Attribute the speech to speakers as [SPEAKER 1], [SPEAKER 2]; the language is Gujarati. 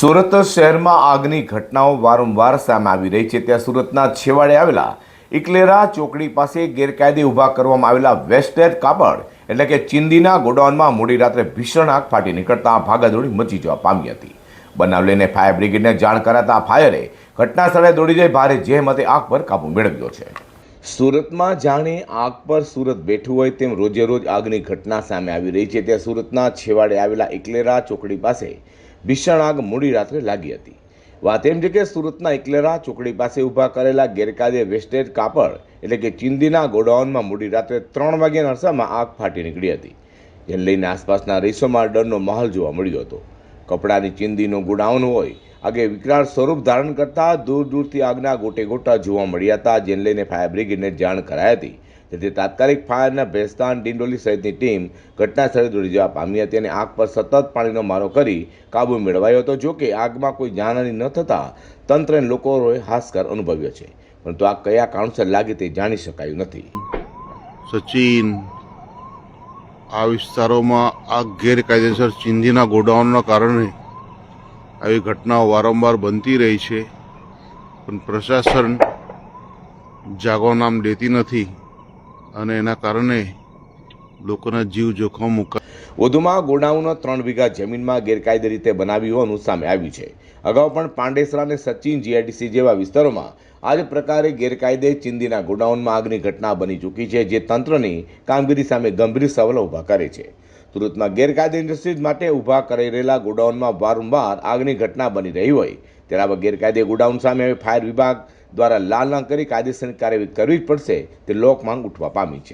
[SPEAKER 1] સુરત શહેરમાં આગની ઘટનાઓ વારંવાર સામે આવી રહી છે। ત્યાં સુરતના છેવાડે આવેલા ઇકલેરા ચોકડી પાસે ગેરકાયદે ઊભા કરવામાં આવેલા વેસ્ટેજ કાપડ એટલે કે ચીંદીના ગોડાઉનમાં મોડી રાત્રે ભીષણ આગ ફાટી નીકળતા ભાગાદોડી મચી જવા પામી હતી। બનાવ લઈને ફાયર બ્રિગેડને જાણ કરાતા ફાયરે ઘટના સ્થળે દોડી જઈ ભારે જહેમતે આગ પર કાબૂ મેળવ્યો છે। સુરતમાં જાણે આગ પર સુરત બેઠું હોય તેમ રોજે રોજ આગની ઘટના સામે આવી રહી છે। ત્યાં સુરતના છેવાડે આવેલા ઇકલેરા ચોકડી પાસે ભીષણ આગ મોડી રાત્રે લાગી હતી। વાત એમ છે કે સુરતના ઇકલેરા ચોકડી પાસે ઊભા કરેલા ગેરકાયદે વેસ્ટેજ કાપડ એટલે કે ચીંદીના ગોડાઉનમાં મોડી રાત્રે 3 વાગ્યાના અરસામાં આગ ફાટી નીકળી હતી, જેને લઈને આસપાસના રહીશોમાં ડરનો માહોલ જોવા મળ્યો હતો। કપડાની ચીંદીનું ગોડાઉન હોય આગે વિકરાળ સ્વરૂપ ધારણ કરતા દૂર દૂરથી આગના ગોટે ગોટા જોવા મળ્યા હતા, જેને લઈને ફાયર બ્રિગેડને જાણ કરાઈ હતી। જેથી તાત્કાલિક ફાયરના ભેસ્તાન ડિંડોલી સહિતની ટીમ ઘટના સ્થળે દોડી જવા પામી હતી અને આગ પર સતત પાણીનો મારો કરી કાબૂ મેળવાયો હતો। જો કે આગમાં કોઈ જાનહાની ન થતાં તંત્ર અને લોકોએ હાશકાર અનુભવ્યો છે, પરંતુ આગ કયા કારણસર લાગી તે જાણી શકાયું નથી।
[SPEAKER 2] સચિન, આ વિસ્તારોમાં આગ ગેરકાયદેસર ચીંદીના ગોડાઉનના કારણે આવી ઘટનાઓ વારંવાર બનતી રહી છે, પણ પ્રશાસન જાગો નામ લેતી નથી અને એના કારણે લોકોના જીવ જોખમ મુકાય।
[SPEAKER 1] વધુમાં ગોડાઉન 3 વીઘા જમીનમાં ગેરકાયદે રીતે બનાવી હોવાનું સામે આવ્યું છે। અગાઉ પણ પાંડેસરા અને સચિન જીઆઈડીસી જેવા વિસ્તારોમાં આ જ પ્રકારે ગેરકાયદે ચીંદીના ગોડાઉનમાં આગની ઘટના બની ચૂકી છે, જે તંત્રની કામગીરી સામે ગંભીર સવાલો ઊભા કરે છે। સુરતમાં ગેરકાયદે ઇન્ડસ્ટ્રીઝ માટે ઊભા કરાઈ રહેલા ગોડાઉનમાં વારંવાર આગની ઘટના બની રહી હોય ત્યારે આવા ગેરકાયદે ગોડાઉન સામે હવે ફાયર વિભાગ દ્વારા લાલ કરી કાયદેસરની કાર્યવાહી કરવી જ પડશે તે લોક માંગ ઉઠવા પામી છે।